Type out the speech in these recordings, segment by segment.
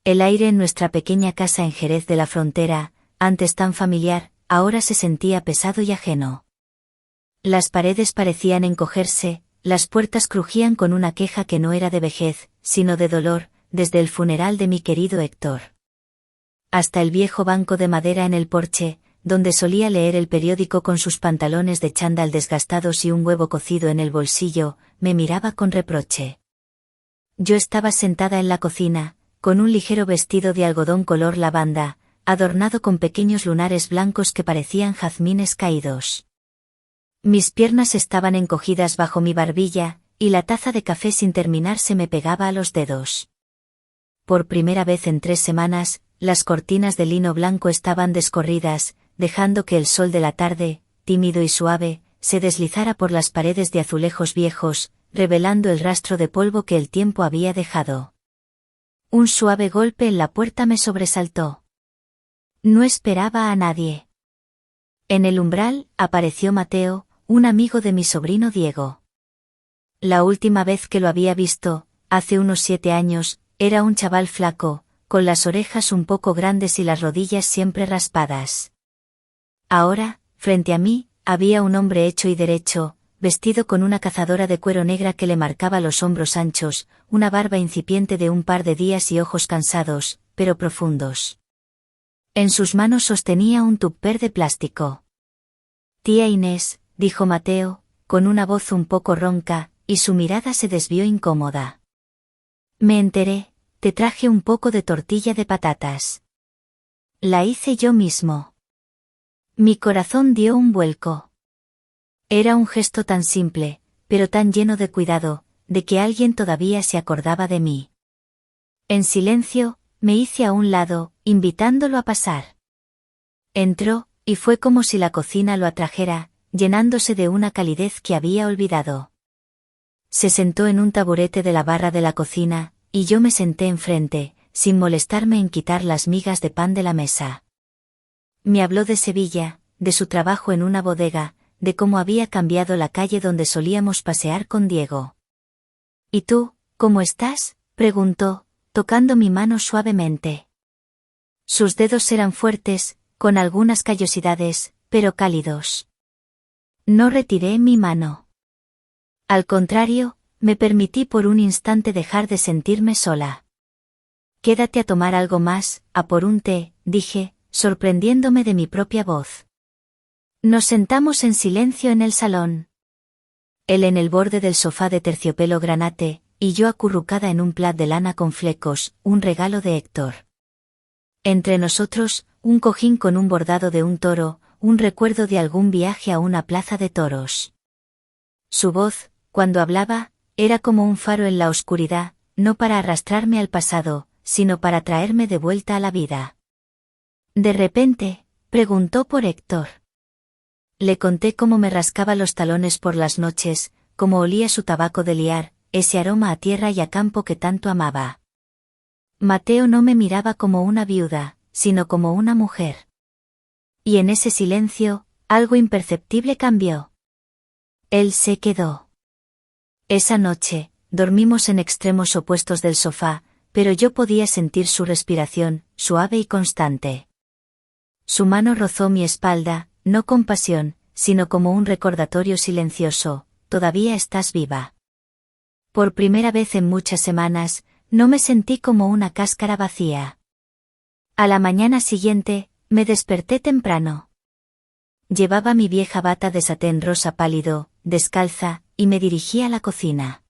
El aire en nuestra pequeña casa en Jerez de la Frontera, antes tan familiar, ahora se sentía pesado y ajeno. Las paredes parecían encogerse, las puertas crujían con una queja que no era de vejez, sino de dolor, desde el funeral de mi querido Héctor. Hasta el viejo banco de madera en el porche, donde solía leer el periódico con sus pantalones de chándal desgastados y un huevo cocido en el bolsillo, me miraba con reproche. Yo estaba sentada en la cocina, con un ligero vestido de algodón color lavanda, adornado con pequeños lunares blancos que parecían jazmines caídos. Mis piernas estaban encogidas bajo mi barbilla, y la taza de café sin terminar se me pegaba a los dedos. Por primera vez en 3 semanas, las cortinas de lino blanco estaban descorridas, dejando que el sol de la tarde, tímido y suave, se deslizara por las paredes de azulejos viejos, revelando el rastro de polvo que el tiempo había dejado. Un suave golpe en la puerta me sobresaltó. No esperaba a nadie. En el umbral, apareció Mateo, un amigo de mi sobrino Diego. La última vez que lo había visto, hace unos 7 años, era un chaval flaco, con las orejas un poco grandes y las rodillas siempre raspadas. Ahora, frente a mí, había un hombre hecho y derecho, vestido con una cazadora de cuero negra que le marcaba los hombros anchos, una barba incipiente de un par de días y ojos cansados, pero profundos. En sus manos sostenía un tupper de plástico. «Tía Inés», dijo Mateo, con una voz un poco ronca, y su mirada se desvió incómoda. «Me enteré, te traje un poco de tortilla de patatas. La hice yo mismo». Mi corazón dio un vuelco. Era un gesto tan simple, pero tan lleno de cuidado, de que alguien todavía se acordaba de mí. En silencio, me hice a un lado, invitándolo a pasar. Entró, y fue como si la cocina lo atrajera, llenándose de una calidez que había olvidado. Se sentó en un taburete de la barra de la cocina, y yo me senté enfrente, sin molestarme en quitar las migas de pan de la mesa. Me habló de Sevilla, de su trabajo en una bodega, de cómo había cambiado la calle donde solíamos pasear con Diego. «¿Y tú, cómo estás?», preguntó, tocando mi mano suavemente. Sus dedos eran fuertes, con algunas callosidades, pero cálidos. No retiré mi mano. Al contrario, me permití por un instante dejar de sentirme sola. «Quédate a tomar algo más, a por un té», dije, sorprendiéndome de mi propia voz. Nos sentamos en silencio en el salón. Él en el borde del sofá de terciopelo granate, y yo acurrucada en un plaid de lana con flecos, un regalo de Héctor. Entre nosotros, un cojín con un bordado de un toro, un recuerdo de algún viaje a una plaza de toros. Su voz, cuando hablaba, era como un faro en la oscuridad, no para arrastrarme al pasado, sino para traerme de vuelta a la vida. De repente, preguntó por Héctor. Le conté cómo me rascaba los talones por las noches, cómo olía su tabaco de liar, ese aroma a tierra y a campo que tanto amaba. Mateo no me miraba como una viuda, sino como una mujer. Y en ese silencio, algo imperceptible cambió. Él se quedó. Esa noche, dormimos en extremos opuestos del sofá, pero yo podía sentir su respiración, suave y constante. Su mano rozó mi espalda, no con pasión, sino como un recordatorio silencioso: «Todavía estás viva». Por primera vez en muchas semanas, no me sentí como una cáscara vacía. A la mañana siguiente, me desperté temprano. Llevaba mi vieja bata de satén rosa pálido, descalza, y me dirigí a la cocina.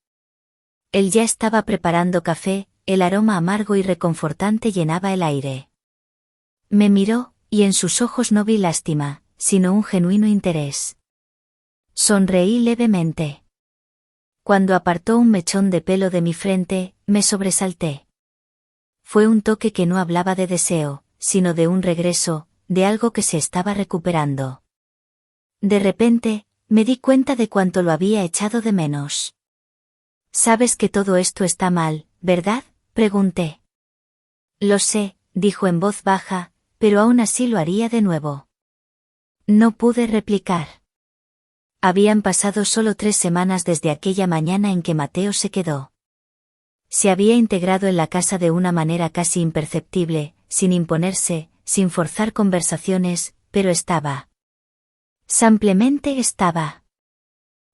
Él ya estaba preparando café, el aroma amargo y reconfortante llenaba el aire. Me miró, y en sus ojos no vi lástima, sino un genuino interés. Sonreí levemente. Cuando apartó un mechón de pelo de mi frente, me sobresalté. Fue un toque que no hablaba de deseo, sino de un regreso, de algo que se estaba recuperando. De repente, me di cuenta de cuánto lo había echado de menos. «Sabes que todo esto está mal, ¿verdad?», pregunté. «Lo sé», dijo en voz baja, «pero aún así lo haría de nuevo». No pude replicar. Habían pasado solo 3 semanas desde aquella mañana en que Mateo se quedó. Se había integrado en la casa de una manera casi imperceptible, sin imponerse, sin forzar conversaciones, pero estaba. Simplemente estaba.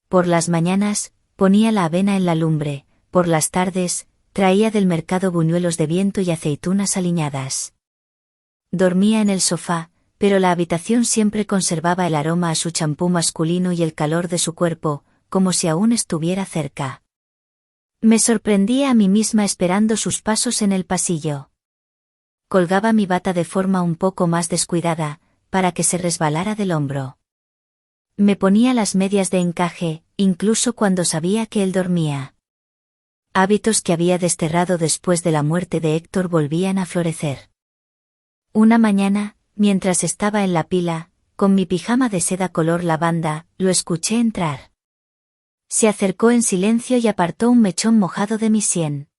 Por las mañanas, ponía la avena en la lumbre, por las tardes, traía del mercado buñuelos de viento y aceitunas aliñadas. Dormía en el sofá, pero la habitación siempre conservaba el aroma a su champú masculino y el calor de su cuerpo, como si aún estuviera cerca. Me sorprendía a mí misma esperando sus pasos en el pasillo. Colgaba mi bata de forma un poco más descuidada, para que se resbalara del hombro. Me ponía las medias de encaje, incluso cuando sabía que él dormía. Hábitos que había desterrado después de la muerte de Héctor volvían a florecer. Una mañana, mientras estaba en la pila, con mi pijama de seda color lavanda, lo escuché entrar. Se acercó en silencio y apartó un mechón mojado de mi sien.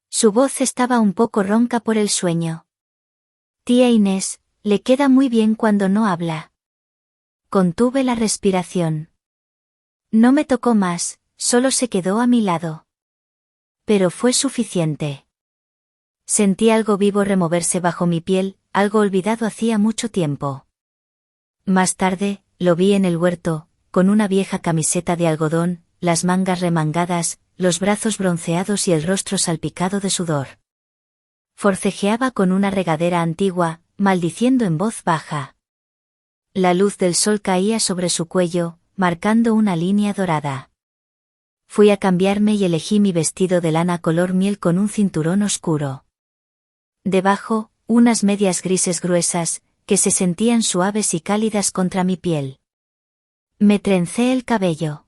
Su voz estaba un poco ronca por el sueño. Tía Inés, le queda muy bien cuando no habla. Contuve la respiración. No me tocó más, solo se quedó a mi lado. Pero fue suficiente. Sentí algo vivo removerse bajo mi piel, algo olvidado hacía mucho tiempo. Más tarde, lo vi en el huerto, con una vieja camiseta de algodón, las mangas remangadas, los brazos bronceados y el rostro salpicado de sudor. Forcejeaba con una regadera antigua, maldiciendo en voz baja. La luz del sol caía sobre su cuello, marcando una línea dorada. Fui a cambiarme y elegí mi vestido de lana color miel con un cinturón oscuro. Debajo, unas medias grises gruesas, que se sentían suaves y cálidas contra mi piel. Me trencé el cabello.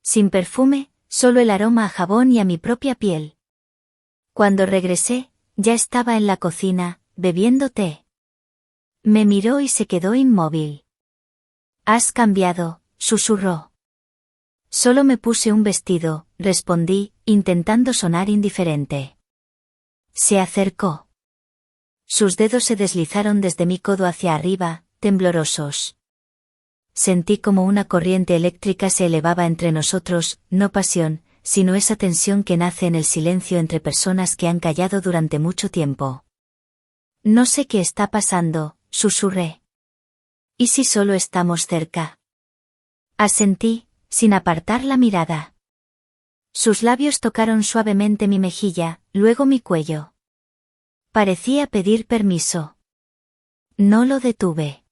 Sin perfume, solo el aroma a jabón y a mi propia piel. Cuando regresé, ya estaba en la cocina, bebiendo té. Me miró y se quedó inmóvil. «Has cambiado», susurró. «Solo me puse un vestido», respondí, intentando sonar indiferente. Se acercó. Sus dedos se deslizaron desde mi codo hacia arriba, temblorosos. Sentí como una corriente eléctrica se elevaba entre nosotros, no pasión, sino esa tensión que nace en el silencio entre personas que han callado durante mucho tiempo. «No sé qué está pasando», susurré. «¿Y si solo estamos cerca?». Asentí, sin apartar la mirada. Sus labios tocaron suavemente mi mejilla, luego mi cuello. Parecía pedir permiso. No lo detuve.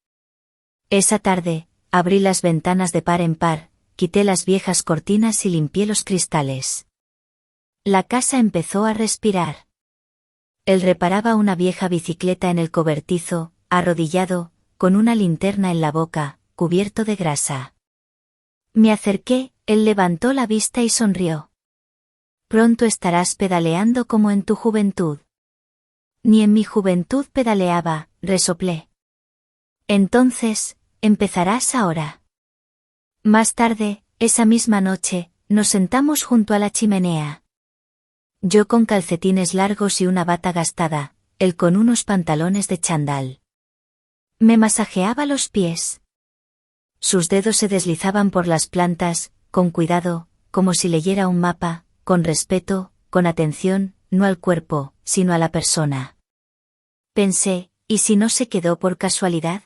Esa tarde, abrí las ventanas de par en par, quité las viejas cortinas y limpié los cristales. La casa empezó a respirar. Él reparaba una vieja bicicleta en el cobertizo, arrodillado, con una linterna en la boca, cubierto de grasa. Me acerqué, él levantó la vista y sonrió. «Pronto estarás pedaleando como en tu juventud». «Ni en mi juventud pedaleaba», resoplé. «Entonces, empezarás ahora». Más tarde, esa misma noche, nos sentamos junto a la chimenea. Yo con calcetines largos y una bata gastada, él con unos pantalones de chándal. Me masajeaba los pies. Sus dedos se deslizaban por las plantas, con cuidado, como si leyera un mapa, con respeto, con atención, no al cuerpo, sino a la persona. Pensé, ¿y si no se quedó por casualidad?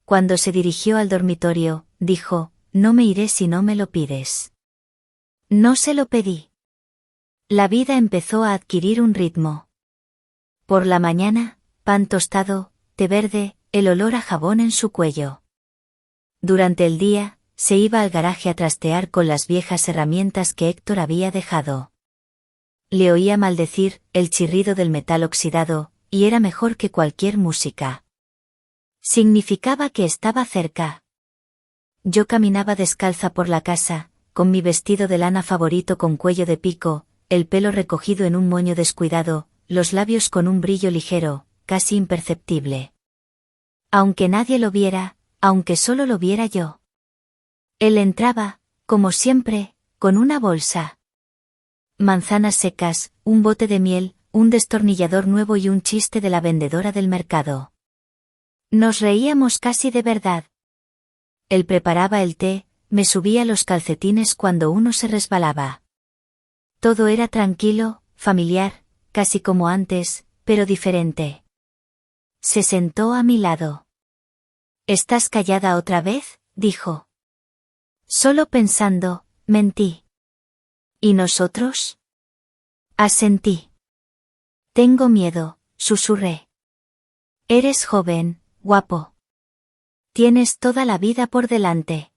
Cuando se dirigió al dormitorio, dijo, «No me iré si no me lo pides». No se lo pedí. La vida empezó a adquirir un ritmo. Por la mañana, pan tostado, té verde, el olor a jabón en su cuello. Durante el día, se iba al garaje a trastear con las viejas herramientas que Héctor había dejado. Le oía maldecir, el chirrido del metal oxidado, y era mejor que cualquier música. Significaba que estaba cerca. Yo caminaba descalza por la casa, con mi vestido de lana favorito con cuello de pico, el pelo recogido en un moño descuidado, los labios con un brillo ligero, casi imperceptible. Aunque nadie lo viera, aunque solo lo viera yo. Él entraba, como siempre, con una bolsa. Manzanas secas, un bote de miel, un destornillador nuevo y un chiste de la vendedora del mercado. Nos reíamos casi de verdad. Él preparaba el té, me subía los calcetines cuando uno se resbalaba. Todo era tranquilo, familiar, casi como antes, pero diferente. Se sentó a mi lado. ¿Estás callada otra vez?, dijo. Solo pensando, mentí. ¿Y nosotros? Asentí. Tengo miedo, susurré. Eres joven, guapo. Tienes toda la vida por delante.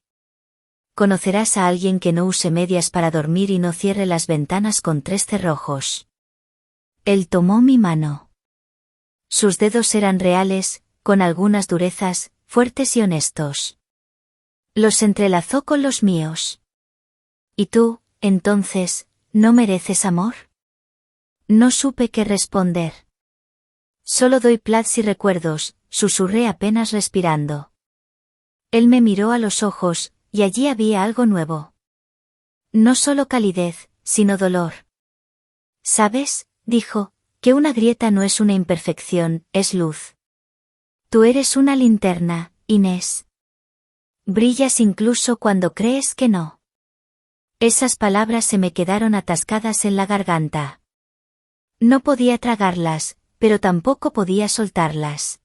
Conocerás a alguien que no use medias para dormir y no cierre las ventanas con 3 cerrojos. Él tomó mi mano. Sus dedos eran reales, con algunas durezas, fuertes y honestos. Los entrelazó con los míos. ¿Y tú, entonces, no mereces amor? No supe qué responder. Solo doy plats y recuerdos, susurré apenas respirando. Él me miró a los ojos, y allí había algo nuevo. No solo calidez, sino dolor. ¿Sabes?, dijo, que una grieta no es una imperfección, es luz. Tú eres una linterna, Inés. Brillas incluso cuando crees que no. Esas palabras se me quedaron atascadas en la garganta. No podía tragarlas, pero tampoco podía soltarlas.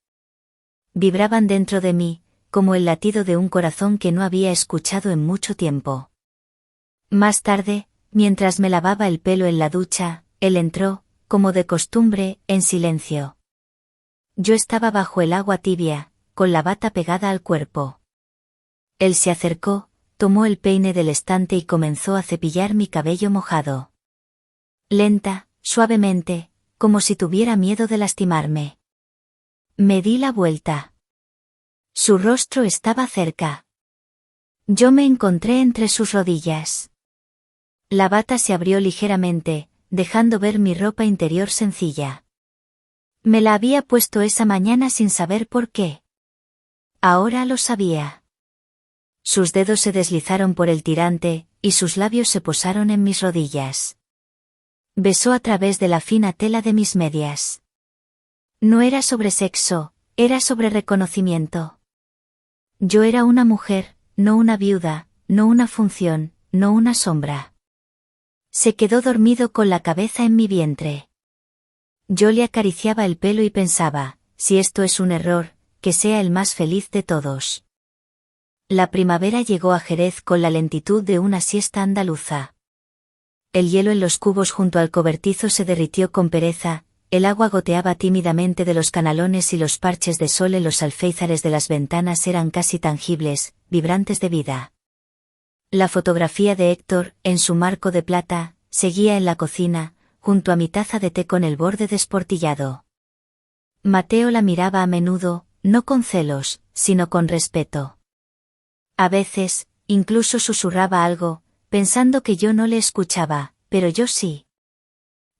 Vibraban dentro de mí, como el latido de un corazón que no había escuchado en mucho tiempo. Más tarde, mientras me lavaba el pelo en la ducha, él entró, como de costumbre, en silencio. Yo estaba bajo el agua tibia, con la bata pegada al cuerpo. Él se acercó, tomó el peine del estante y comenzó a cepillar mi cabello mojado. Lenta, suavemente, como si tuviera miedo de lastimarme. Me di la vuelta. Su rostro estaba cerca. Yo me encontré entre sus rodillas. La bata se abrió ligeramente, dejando ver mi ropa interior sencilla. Me la había puesto esa mañana sin saber por qué. Ahora lo sabía. Sus dedos se deslizaron por el tirante, y sus labios se posaron en mis rodillas. Besó a través de la fina tela de mis medias. No era sobre sexo, era sobre reconocimiento. Yo era una mujer, no una viuda, no una función, no una sombra. Se quedó dormido con la cabeza en mi vientre. Yo le acariciaba el pelo y pensaba, si esto es un error, que sea el más feliz de todos. La primavera llegó a Jerez con la lentitud de una siesta andaluza. El hielo en los cubos junto al cobertizo se derritió con pereza, el agua goteaba tímidamente de los canalones y los parches de sol en los alféizares de las ventanas eran casi tangibles, vibrantes de vida. La fotografía de Héctor, en su marco de plata, seguía en la cocina, junto a mi taza de té con el borde desportillado. Mateo la miraba a menudo, no con celos, sino con respeto. A veces, incluso susurraba algo, pensando que yo no le escuchaba, pero yo sí.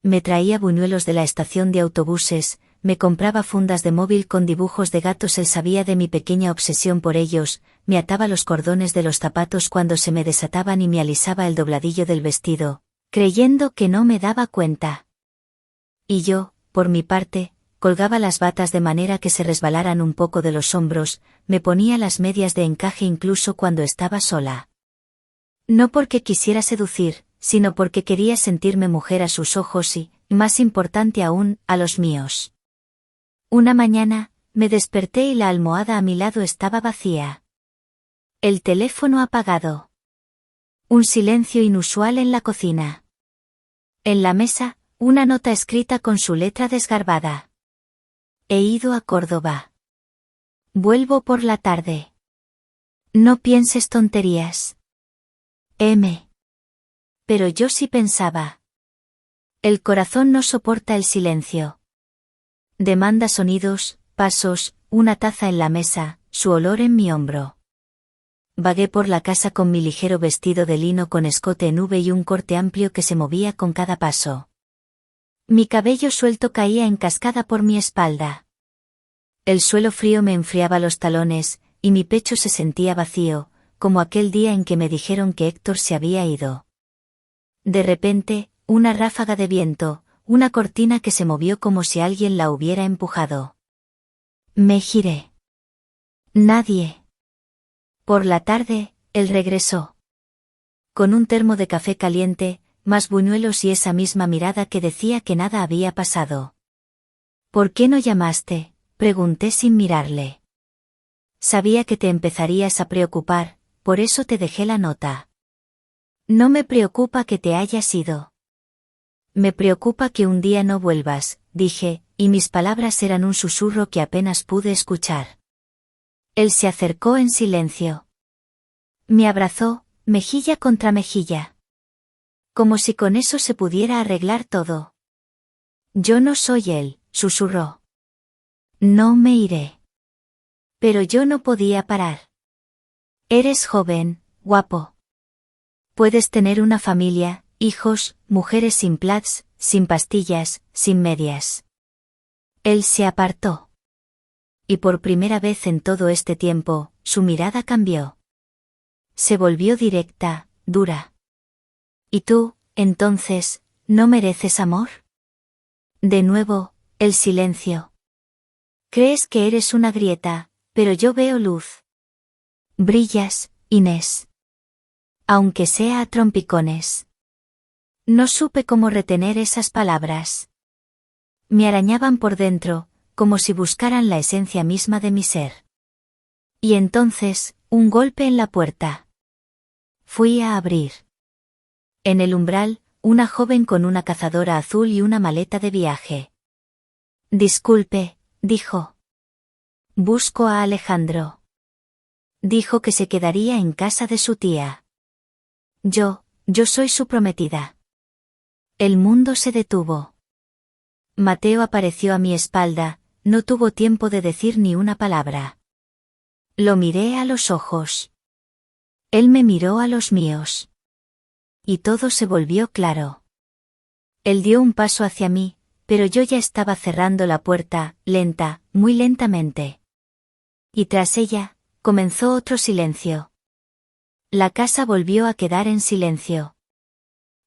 Me traía buñuelos de la estación de autobuses, me compraba fundas de móvil con dibujos de gatos, él sabía de mi pequeña obsesión por ellos, me ataba los cordones de los zapatos cuando se me desataban y me alisaba el dobladillo del vestido, creyendo que no me daba cuenta. Y yo, por mi parte, colgaba las batas de manera que se resbalaran un poco de los hombros, me ponía las medias de encaje incluso cuando estaba sola. No porque quisiera seducir, sino porque quería sentirme mujer a sus ojos y, más importante aún, a los míos. Una mañana, me desperté y la almohada a mi lado estaba vacía. El teléfono apagado. Un silencio inusual en la cocina. En la mesa, una nota escrita con su letra desgarbada. He ido a Córdoba. Vuelvo por la tarde. No pienses tonterías. M. Pero yo sí pensaba. El corazón no soporta el silencio. Demanda sonidos, pasos, una taza en la mesa, su olor en mi hombro. Vagué por la casa con mi ligero vestido de lino con escote en V y un corte amplio que se movía con cada paso. Mi cabello suelto caía en cascada por mi espalda. El suelo frío me enfriaba los talones, y mi pecho se sentía vacío, como aquel día en que me dijeron que Héctor se había ido. De repente, una ráfaga de viento, una cortina que se movió como si alguien la hubiera empujado. Me giré. Nadie. Por la tarde, él regresó. Con un termo de café caliente, más buñuelos y esa misma mirada que decía que nada había pasado. ¿Por qué no llamaste?, pregunté sin mirarle. Sabía que te empezarías a preocupar, por eso te dejé la nota. No me preocupa que te hayas ido. Me preocupa que un día no vuelvas, dije, y mis palabras eran un susurro que apenas pude escuchar. Él se acercó en silencio. Me abrazó, mejilla contra mejilla. Como si con eso se pudiera arreglar todo. Yo no soy él, susurró. No me iré. Pero yo no podía parar. Eres joven, guapo. Puedes tener una familia, hijos, mujeres sin plats, sin pastillas, sin medias. Él se apartó. Y por primera vez en todo este tiempo, su mirada cambió. Se volvió directa, dura. ¿Y tú, entonces, no mereces amor? De nuevo, el silencio. Crees que eres una grieta, pero yo veo luz. Brillas, Inés. Aunque sea a trompicones. No supe cómo retener esas palabras. Me arañaban por dentro, como si buscaran la esencia misma de mi ser. Y entonces, un golpe en la puerta. Fui a abrir. En el umbral, una joven con una cazadora azul y una maleta de viaje. Disculpe, dijo. Busco a Alejandro. Dijo que se quedaría en casa de su tía. Yo soy su prometida. El mundo se detuvo. Mateo apareció a mi espalda, no tuvo tiempo de decir ni una palabra. Lo miré a los ojos. Él me miró a los míos. Y todo se volvió claro. Él dio un paso hacia mí, pero yo ya estaba cerrando la puerta, lenta, muy lentamente. Y tras ella, comenzó otro silencio. La casa volvió a quedar en silencio.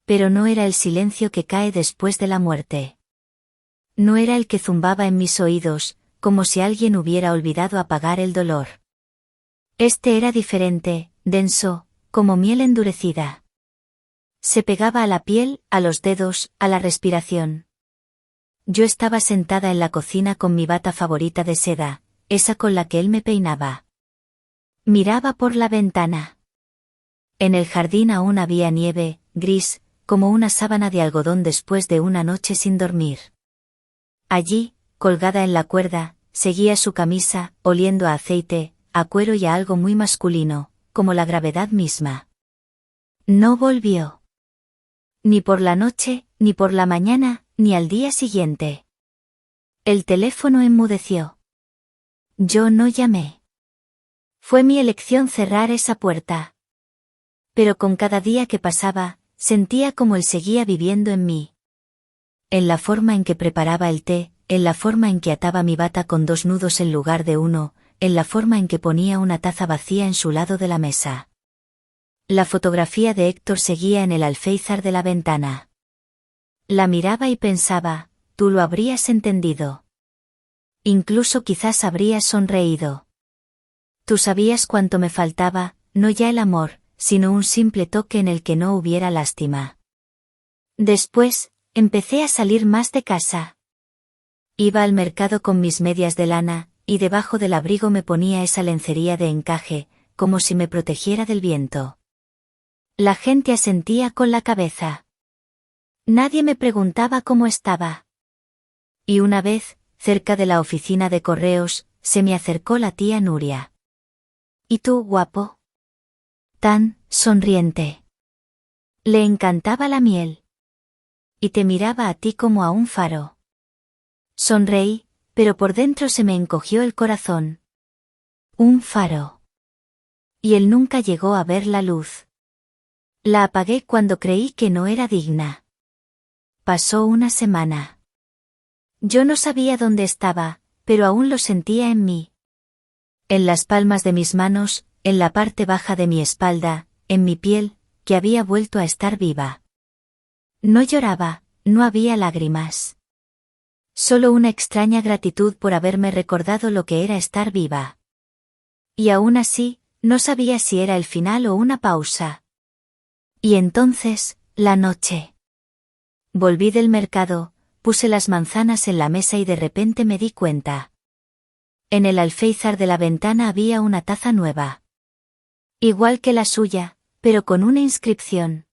Pero no era el silencio que cae después de la muerte. No era el que zumbaba en mis oídos, como si alguien hubiera olvidado apagar el dolor. Este era diferente, denso, como miel endurecida. Se pegaba a la piel, a los dedos, a la respiración. Yo estaba sentada en la cocina con mi bata favorita de seda, esa con la que él me peinaba. Miraba por la ventana. En el jardín aún había nieve, gris, como una sábana de algodón después de una noche sin dormir. Allí, colgada en la cuerda, seguía su camisa, oliendo a aceite, a cuero y a algo muy masculino, como la gravedad misma. No volvió. Ni por la noche, ni por la mañana, ni al día siguiente. El teléfono enmudeció. Yo no llamé. Fue mi elección cerrar esa puerta. Pero con cada día que pasaba, sentía como él seguía viviendo en mí. En la forma en que preparaba el té, en la forma en que ataba mi bata con 2 nudos en lugar de uno, en la forma en que ponía una taza vacía en su lado de la mesa. La fotografía de Héctor seguía en el alféizar de la ventana. La miraba y pensaba, tú lo habrías entendido. Incluso quizás habrías sonreído. Tú sabías cuánto me faltaba, no ya el amor, sino un simple toque en el que no hubiera lástima. Después, empecé a salir más de casa. Iba al mercado con mis medias de lana, y debajo del abrigo me ponía esa lencería de encaje, como si me protegiera del viento. La gente asentía con la cabeza. Nadie me preguntaba cómo estaba. Y una vez, cerca de la oficina de correos, se me acercó la tía Nuria. ¿Y tú, guapo? Tan sonriente. Le encantaba la miel. Y te miraba a ti como a un faro. Sonreí, pero por dentro se me encogió el corazón. Un faro. Y él nunca llegó a ver la luz. La apagué cuando creí que no era digna. Pasó una semana. Yo no sabía dónde estaba, pero aún lo sentía en mí. En las palmas de mis manos, en la parte baja de mi espalda, en mi piel, que había vuelto a estar viva. No lloraba, no había lágrimas. Solo una extraña gratitud por haberme recordado lo que era estar viva. Y aún así, no sabía si era el final o una pausa. Y entonces, la noche. Volví del mercado, puse las manzanas en la mesa y de repente me di cuenta. En el alféizar de la ventana había una taza nueva. Igual que la suya, pero con una inscripción.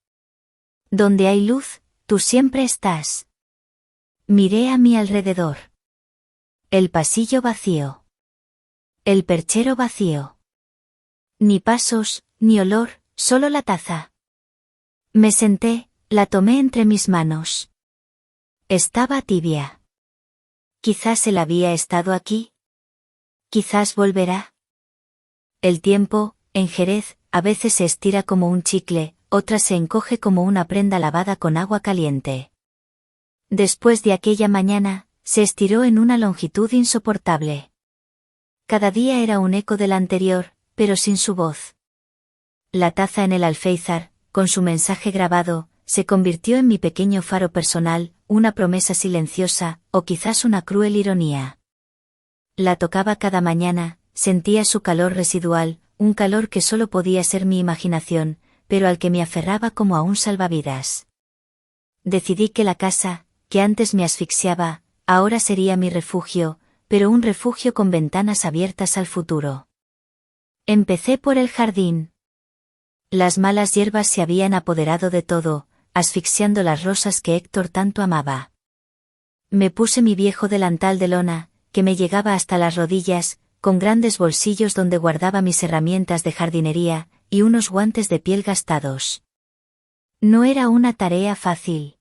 Donde hay luz, tú siempre estás. Miré a mi alrededor. El pasillo vacío. El perchero vacío. Ni pasos, ni olor, solo la taza. Me senté, la tomé entre mis manos. Estaba tibia. Quizás él había estado aquí. Quizás volverá. El tiempo, en Jerez, a veces se estira como un chicle, otras se encoge como una prenda lavada con agua caliente. Después de aquella mañana, se estiró en una longitud insoportable. Cada día era un eco del anterior, pero sin su voz. La taza en el alféizar, con su mensaje grabado, se convirtió en mi pequeño faro personal, una promesa silenciosa, o quizás una cruel ironía. La tocaba cada mañana, sentía su calor residual, un calor que solo podía ser mi imaginación, pero al que me aferraba como a un salvavidas. Decidí que la casa, que antes me asfixiaba, ahora sería mi refugio, pero un refugio con ventanas abiertas al futuro. Empecé por el jardín. Las malas hierbas se habían apoderado de todo, asfixiando las rosas que Héctor tanto amaba. Me puse mi viejo delantal de lona, que me llegaba hasta las rodillas, con grandes bolsillos donde guardaba mis herramientas de jardinería, y unos guantes de piel gastados. No era una tarea fácil.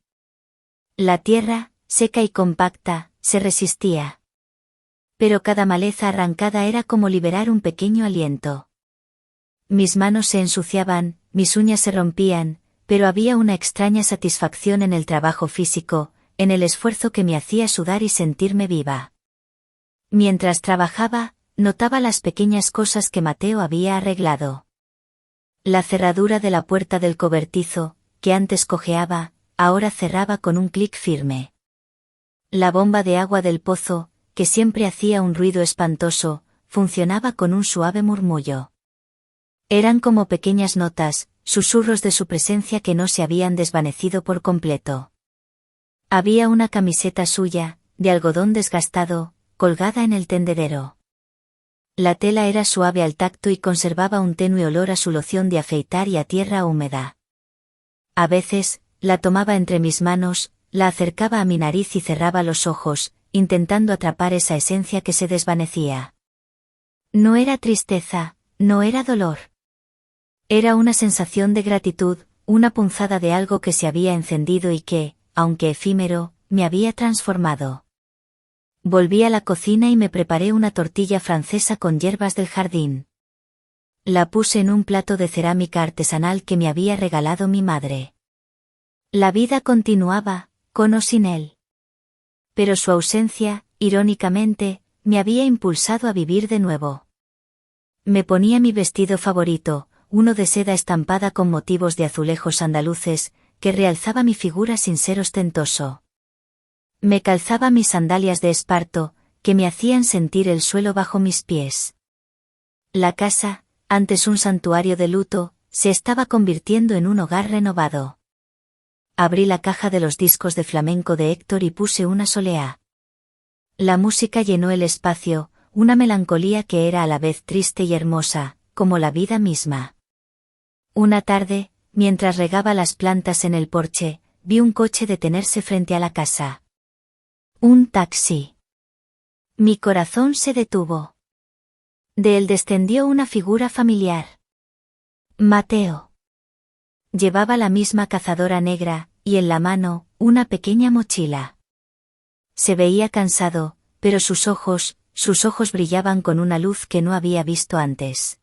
La tierra, seca y compacta, se resistía. Pero cada maleza arrancada era como liberar un pequeño aliento. Mis manos se ensuciaban, mis uñas se rompían, pero había una extraña satisfacción en el trabajo físico, en el esfuerzo que me hacía sudar y sentirme viva. Mientras trabajaba, notaba las pequeñas cosas que Mateo había arreglado. La cerradura de la puerta del cobertizo, que antes cojeaba, ahora cerraba con un clic firme. La bomba de agua del pozo, que siempre hacía un ruido espantoso, funcionaba con un suave murmullo. Eran como pequeñas notas, susurros de su presencia que no se habían desvanecido por completo. Había una camiseta suya, de algodón desgastado, colgada en el tendedero. La tela era suave al tacto y conservaba un tenue olor a su loción de afeitar y a tierra húmeda. A veces, la tomaba entre mis manos, la acercaba a mi nariz y cerraba los ojos, intentando atrapar esa esencia que se desvanecía. No era tristeza, no era dolor. Era una sensación de gratitud, una punzada de algo que se había encendido y que, aunque efímero, me había transformado. Volví a la cocina y me preparé una tortilla francesa con hierbas del jardín. La puse en un plato de cerámica artesanal que me había regalado mi madre. La vida continuaba, con o sin él. Pero su ausencia, irónicamente, me había impulsado a vivir de nuevo. Me ponía mi vestido favorito, uno de seda estampada con motivos de azulejos andaluces, que realzaba mi figura sin ser ostentoso. Me calzaba mis sandalias de esparto, que me hacían sentir el suelo bajo mis pies. La casa, antes un santuario de luto, se estaba convirtiendo en un hogar renovado. Abrí la caja de los discos de flamenco de Héctor y puse una soleá. La música llenó el espacio, una melancolía que era a la vez triste y hermosa, como la vida misma. Una tarde, mientras regaba las plantas en el porche, vi un coche detenerse frente a la casa. Un taxi. Mi corazón se detuvo. De él descendió una figura familiar. Mateo. Llevaba la misma cazadora negra, y en la mano, una pequeña mochila. Se veía cansado, pero sus ojos brillaban con una luz que no había visto antes.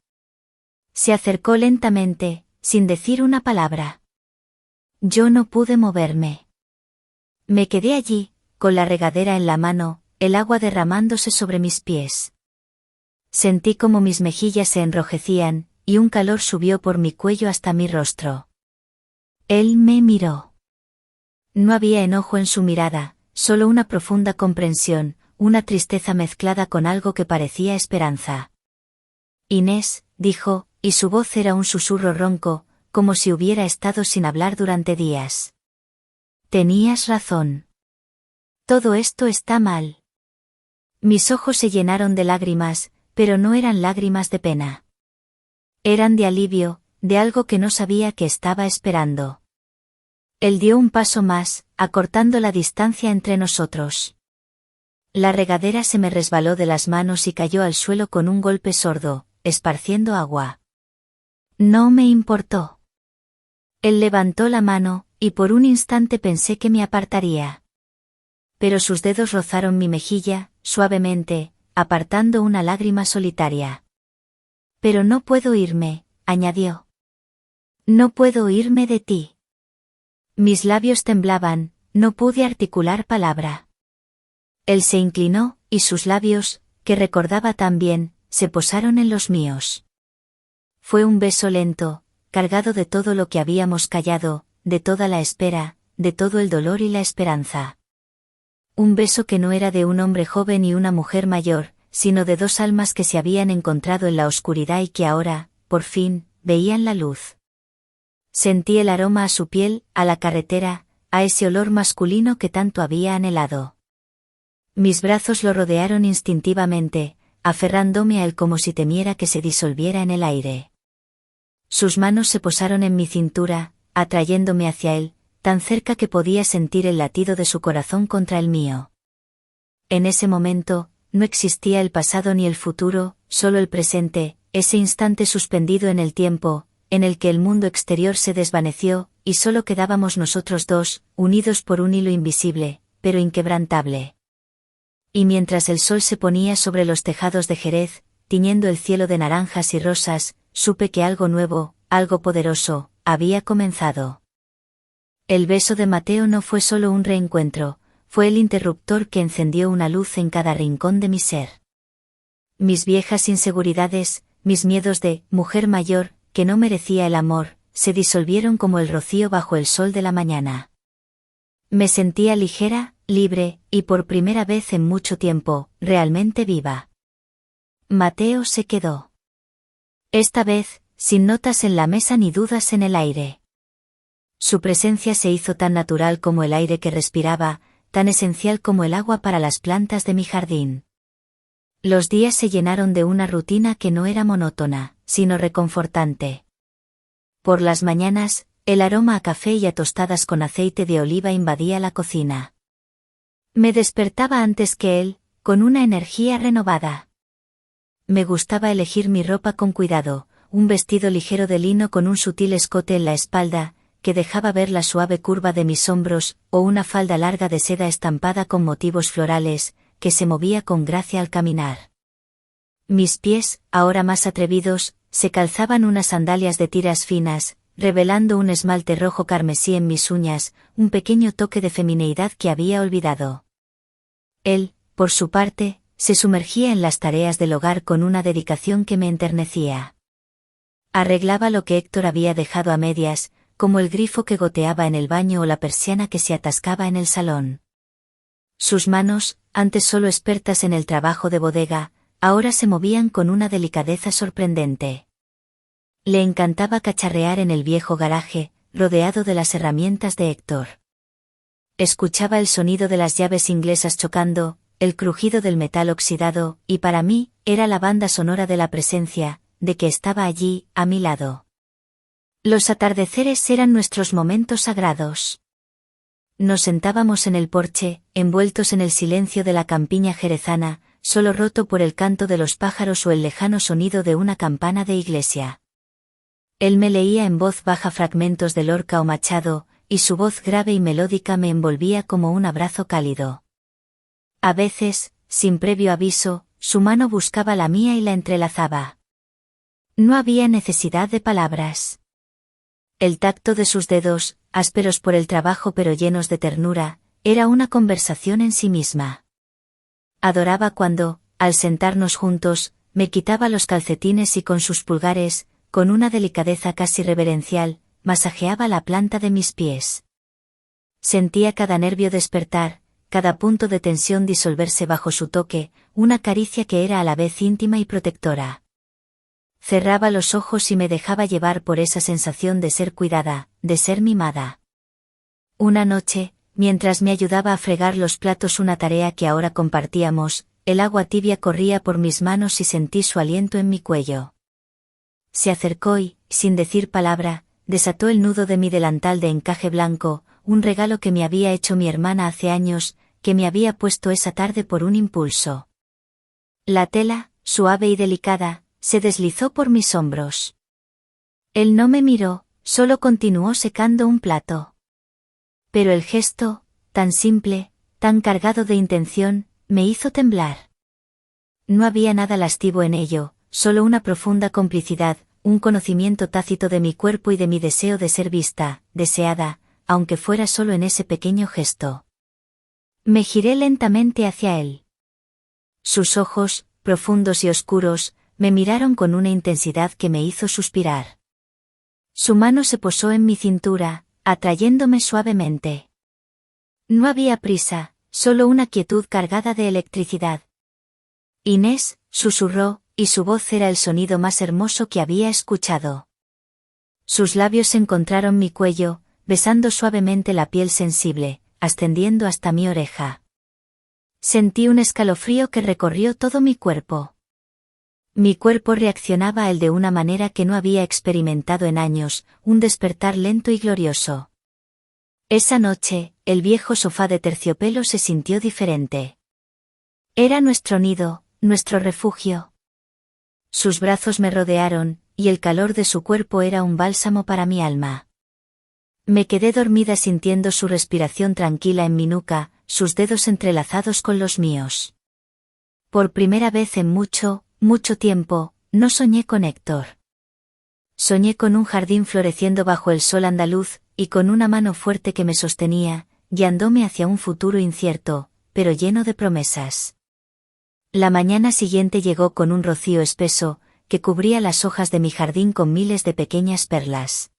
Se acercó lentamente, sin decir una palabra. Yo no pude moverme. Me quedé allí, con la regadera en la mano, el agua derramándose sobre mis pies. Sentí como mis mejillas se enrojecían, y un calor subió por mi cuello hasta mi rostro. Él me miró. No había enojo en su mirada, solo una profunda comprensión, una tristeza mezclada con algo que parecía esperanza. Inés, dijo, y su voz era un susurro ronco, como si hubiera estado sin hablar durante días. Tenías razón. Todo esto está mal. Mis ojos se llenaron de lágrimas, pero no eran lágrimas de pena. Eran de alivio, de algo que no sabía que estaba esperando. Él dio un paso más, acortando la distancia entre nosotros. La regadera se me resbaló de las manos y cayó al suelo con un golpe sordo, esparciendo agua. No me importó. Él levantó la mano, y por un instante pensé que me apartaría. Pero sus dedos rozaron mi mejilla, suavemente, apartando una lágrima solitaria. Pero no puedo irme, añadió. No puedo irme de ti. Mis labios temblaban, no pude articular palabra. Él se inclinó, y sus labios, que recordaba tan bien, se posaron en los míos. Fue un beso lento, cargado de todo lo que habíamos callado, de toda la espera, de todo el dolor y la esperanza. Un beso que no era de un hombre joven y una mujer mayor, sino de dos almas que se habían encontrado en la oscuridad y que ahora, por fin, veían la luz. Sentí el aroma a su piel, a la carretera, a ese olor masculino que tanto había anhelado. Mis brazos lo rodearon instintivamente, aferrándome a él como si temiera que se disolviera en el aire. Sus manos se posaron en mi cintura, atrayéndome hacia él, tan cerca que podía sentir el latido de su corazón contra el mío. En ese momento, no existía el pasado ni el futuro, solo el presente, ese instante suspendido en el tiempo, en el que el mundo exterior se desvaneció, y solo quedábamos nosotros dos, unidos por un hilo invisible, pero inquebrantable. Y mientras el sol se ponía sobre los tejados de Jerez, tiñendo el cielo de naranjas y rosas, supe que algo nuevo, algo poderoso, había comenzado. El beso de Mateo no fue solo un reencuentro, fue el interruptor que encendió una luz en cada rincón de mi ser. Mis viejas inseguridades, mis miedos de mujer mayor, que no merecía el amor, se disolvieron como el rocío bajo el sol de la mañana. Me sentía ligera, libre, y por primera vez en mucho tiempo, realmente viva. Mateo se quedó. Esta vez, sin notas en la mesa ni dudas en el aire. Su presencia se hizo tan natural como el aire que respiraba, tan esencial como el agua para las plantas de mi jardín. Los días se llenaron de una rutina que no era monótona, sino reconfortante. Por las mañanas, el aroma a café y a tostadas con aceite de oliva invadía la cocina. Me despertaba antes que él, con una energía renovada. Me gustaba elegir mi ropa con cuidado, un vestido ligero de lino con un sutil escote en la espalda, que dejaba ver la suave curva de mis hombros, o una falda larga de seda estampada con motivos florales, que se movía con gracia al caminar. Mis pies, ahora más atrevidos, se calzaban unas sandalias de tiras finas, revelando un esmalte rojo carmesí en mis uñas, un pequeño toque de femineidad que había olvidado. Él, por su parte, se sumergía en las tareas del hogar con una dedicación que me enternecía. Arreglaba lo que Héctor había dejado a medias, como el grifo que goteaba en el baño o la persiana que se atascaba en el salón. Sus manos, antes solo expertas en el trabajo de bodega, ahora se movían con una delicadeza sorprendente. Le encantaba cacharrear en el viejo garaje, rodeado de las herramientas de Héctor. Escuchaba el sonido de las llaves inglesas chocando, el crujido del metal oxidado, y para mí, era la banda sonora de la presencia, de que estaba allí, a mi lado. Los atardeceres eran nuestros momentos sagrados. Nos sentábamos en el porche, envueltos en el silencio de la campiña jerezana, solo roto por el canto de los pájaros o el lejano sonido de una campana de iglesia. Él me leía en voz baja fragmentos de Lorca o Machado, y su voz grave y melódica me envolvía como un abrazo cálido. A veces, sin previo aviso, su mano buscaba la mía y la entrelazaba. No había necesidad de palabras. El tacto de sus dedos, ásperos por el trabajo pero llenos de ternura, era una conversación en sí misma. Adoraba cuando, al sentarnos juntos, me quitaba los calcetines y con sus pulgares, con una delicadeza casi reverencial, masajeaba la planta de mis pies. Sentía cada nervio despertar, cada punto de tensión disolverse bajo su toque, una caricia que era a la vez íntima y protectora. Cerraba los ojos y me dejaba llevar por esa sensación de ser cuidada, de ser mimada. Una noche, mientras me ayudaba a fregar los platos, una tarea que ahora compartíamos. El agua tibia corría por mis manos y sentí su aliento en mi cuello. Se acercó y, sin decir palabra, desató el nudo de mi delantal de encaje blanco, un regalo que me había hecho mi hermana hace años, que me había puesto esa tarde por un impulso. La tela, suave y delicada, se deslizó por mis hombros. Él no me miró, solo continuó secando un plato. Pero el gesto, tan simple, tan cargado de intención, me hizo temblar. No había nada lascivo en ello, solo una profunda complicidad, un conocimiento tácito de mi cuerpo y de mi deseo de ser vista, deseada, aunque fuera solo en ese pequeño gesto. Me giré lentamente hacia él. Sus ojos, profundos y oscuros, me miraron con una intensidad que me hizo suspirar. Su mano se posó en mi cintura, atrayéndome suavemente. No había prisa, solo una quietud cargada de electricidad. Inés, susurró, y su voz era el sonido más hermoso que había escuchado. Sus labios encontraron mi cuello, besando suavemente la piel sensible, ascendiendo hasta mi oreja. Sentí un escalofrío que recorrió todo mi cuerpo. Mi cuerpo reaccionaba a él de una manera que no había experimentado en años, un despertar lento y glorioso. Esa noche, el viejo sofá de terciopelo se sintió diferente. Era nuestro nido, nuestro refugio. Sus brazos me rodearon, y el calor de su cuerpo era un bálsamo para mi alma. Me quedé dormida sintiendo su respiración tranquila en mi nuca, sus dedos entrelazados con los míos. Por primera vez en mucho tiempo, no soñé con Héctor. Soñé con un jardín floreciendo bajo el sol andaluz, y con una mano fuerte que me sostenía, guiándome hacia un futuro incierto, pero lleno de promesas. La mañana siguiente llegó con un rocío espeso, que cubría las hojas de mi jardín con miles de pequeñas perlas.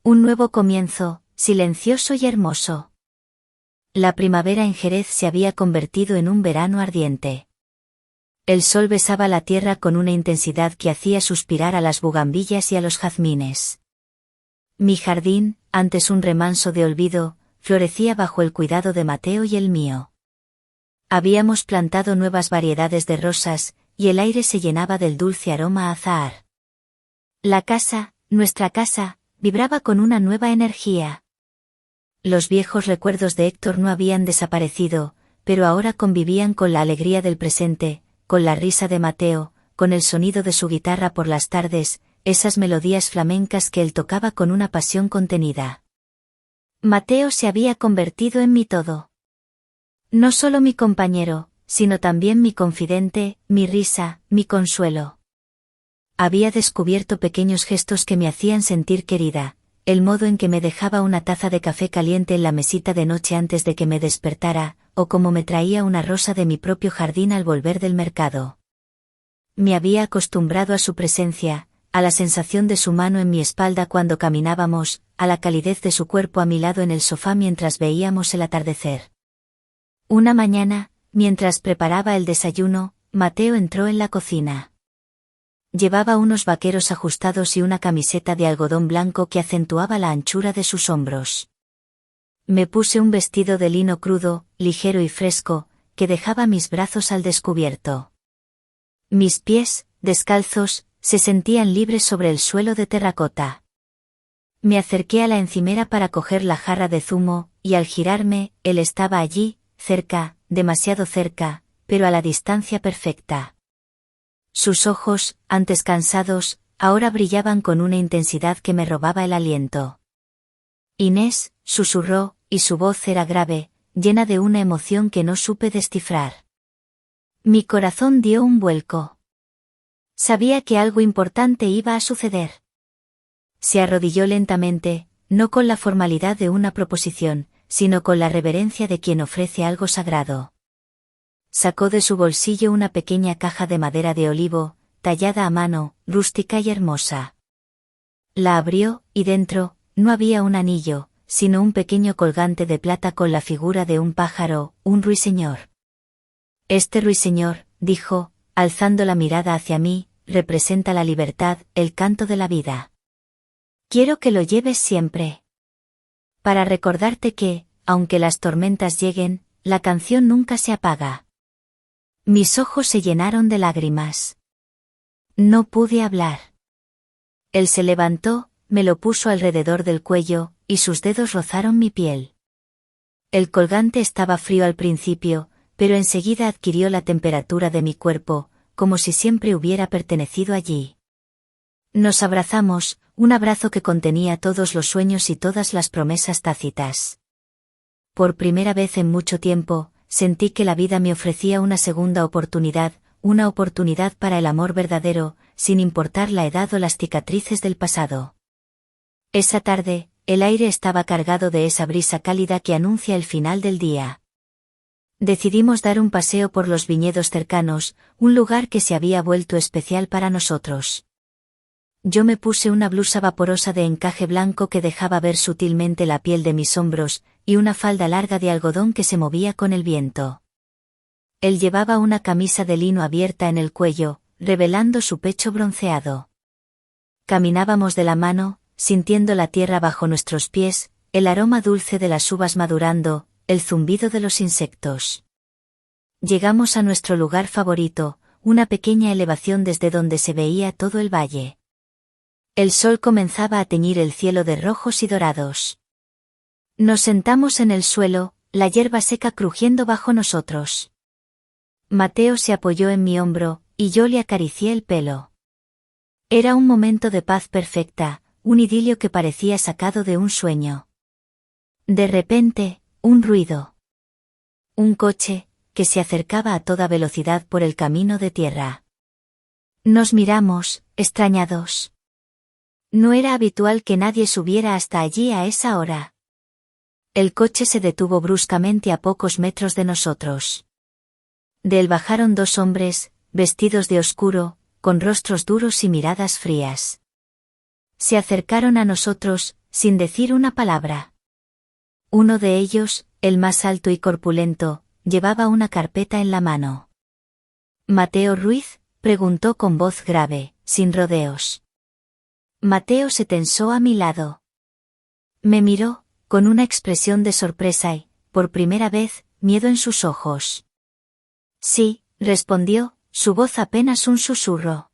Un nuevo comienzo, silencioso y hermoso. La primavera en Jerez se había convertido en un verano ardiente. El sol besaba la tierra con una intensidad que hacía suspirar a las bugambillas y a los jazmines. Mi jardín, antes un remanso de olvido, florecía bajo el cuidado de Mateo y el mío. Habíamos plantado nuevas variedades de rosas, y el aire se llenaba del dulce aroma a azahar. La casa, nuestra casa, vibraba con una nueva energía. Los viejos recuerdos de Héctor no habían desaparecido, pero ahora convivían con la alegría del presente, con la risa de Mateo, con el sonido de su guitarra por las tardes, esas melodías flamencas que él tocaba con una pasión contenida. Mateo se había convertido en mi todo. No solo mi compañero, sino también mi confidente, mi risa, mi consuelo. Había descubierto pequeños gestos que me hacían sentir querida, el modo en que me dejaba una taza de café caliente en la mesita de noche antes de que me despertara, o cómo me traía una rosa de mi propio jardín al volver del mercado. Me había acostumbrado a su presencia, a la sensación de su mano en mi espalda cuando caminábamos, a la calidez de su cuerpo a mi lado en el sofá mientras veíamos el atardecer. Una mañana, mientras preparaba el desayuno, Mateo entró en la cocina. Llevaba unos vaqueros ajustados y una camiseta de algodón blanco que acentuaba la anchura de sus hombros. Me puse un vestido de lino crudo, ligero y fresco, que dejaba mis brazos al descubierto. Mis pies, descalzos, se sentían libres sobre el suelo de terracota. Me acerqué a la encimera para coger la jarra de zumo, y al girarme, él estaba allí, cerca, demasiado cerca, pero a la distancia perfecta. Sus ojos, antes cansados, ahora brillaban con una intensidad que me robaba el aliento. Inés, susurró, y su voz era grave, llena de una emoción que no supe descifrar. Mi corazón dio un vuelco. Sabía que algo importante iba a suceder. Se arrodilló lentamente, no con la formalidad de una proposición, sino con la reverencia de quien ofrece algo sagrado. Sacó de su bolsillo una pequeña caja de madera de olivo, tallada a mano, rústica y hermosa. La abrió, y dentro, no había un anillo, sino un pequeño colgante de plata con la figura de un pájaro, un ruiseñor. Este ruiseñor, dijo, alzando la mirada hacia mí, representa la libertad, el canto de la vida. Quiero que lo lleves siempre. Para recordarte que, aunque las tormentas lleguen, la canción nunca se apaga. Mis ojos se llenaron de lágrimas. No pude hablar. Él se levantó, me lo puso alrededor del cuello, y sus dedos rozaron mi piel. El colgante estaba frío al principio, pero enseguida adquirió la temperatura de mi cuerpo, como si siempre hubiera pertenecido allí. Nos abrazamos, un abrazo que contenía todos los sueños y todas las promesas tácitas. Por primera vez en mucho tiempo, sentí que la vida me ofrecía una segunda oportunidad, una oportunidad para el amor verdadero, sin importar la edad o las cicatrices del pasado. Esa tarde, el aire estaba cargado de esa brisa cálida que anuncia el final del día. Decidimos dar un paseo por los viñedos cercanos, un lugar que se había vuelto especial para nosotros. Yo me puse una blusa vaporosa de encaje blanco que dejaba ver sutilmente la piel de mis hombros, y una falda larga de algodón que se movía con el viento. Él llevaba una camisa de lino abierta en el cuello, revelando su pecho bronceado. Caminábamos de la mano, sintiendo la tierra bajo nuestros pies, el aroma dulce de las uvas madurando, el zumbido de los insectos. Llegamos a nuestro lugar favorito, una pequeña elevación desde donde se veía todo el valle. El sol comenzaba a teñir el cielo de rojos y dorados. Nos sentamos en el suelo, la hierba seca crujiendo bajo nosotros. Mateo se apoyó en mi hombro, y yo le acaricié el pelo. Era un momento de paz perfecta, un idilio que parecía sacado de un sueño. De repente, un ruido. Un coche, que se acercaba a toda velocidad por el camino de tierra. Nos miramos, extrañados. No era habitual que nadie subiera hasta allí a esa hora. El coche se detuvo bruscamente a pocos metros de nosotros. De él bajaron dos hombres, vestidos de oscuro, con rostros duros y miradas frías. Se acercaron a nosotros, sin decir una palabra. Uno de ellos, el más alto y corpulento, llevaba una carpeta en la mano. «¿Mateo Ruiz?», preguntó con voz grave, sin rodeos. Mateo se tensó a mi lado. Me miró, con una expresión de sorpresa y, por primera vez, miedo en sus ojos. «Sí», respondió, su voz apenas un susurro.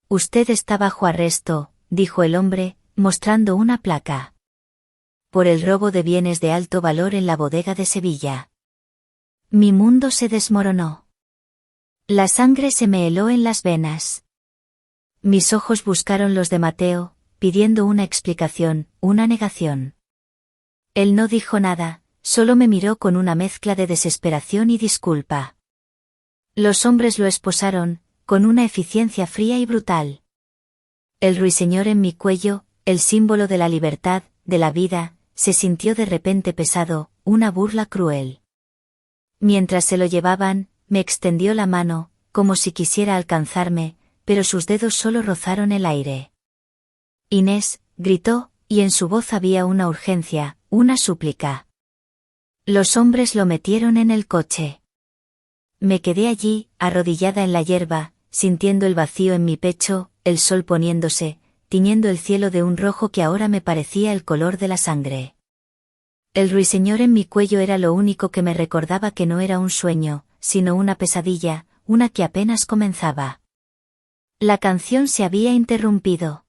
«Usted está bajo arresto», dijo el hombre, mostrando una placa. «Por el robo de bienes de alto valor en la bodega de Sevilla». Mi mundo se desmoronó. La sangre se me heló en las venas. Mis ojos buscaron los de Mateo, pidiendo una explicación, una negación. Él no dijo nada, solo me miró con una mezcla de desesperación y disculpa. Los hombres lo esposaron, con una eficiencia fría y brutal. El ruiseñor en mi cuello, el símbolo de la libertad, de la vida, se sintió de repente pesado, una burla cruel. Mientras se lo llevaban, me extendió la mano, como si quisiera alcanzarme, pero sus dedos solo rozaron el aire. «Inés», gritó, y en su voz había una urgencia, una súplica. Los hombres lo metieron en el coche. Me quedé allí, arrodillada en la hierba, sintiendo el vacío en mi pecho, el sol poniéndose, tiñendo el cielo de un rojo que ahora me parecía el color de la sangre. El ruiseñor en mi cuello era lo único que me recordaba que no era un sueño, sino una pesadilla, una que apenas comenzaba. La canción se había interrumpido.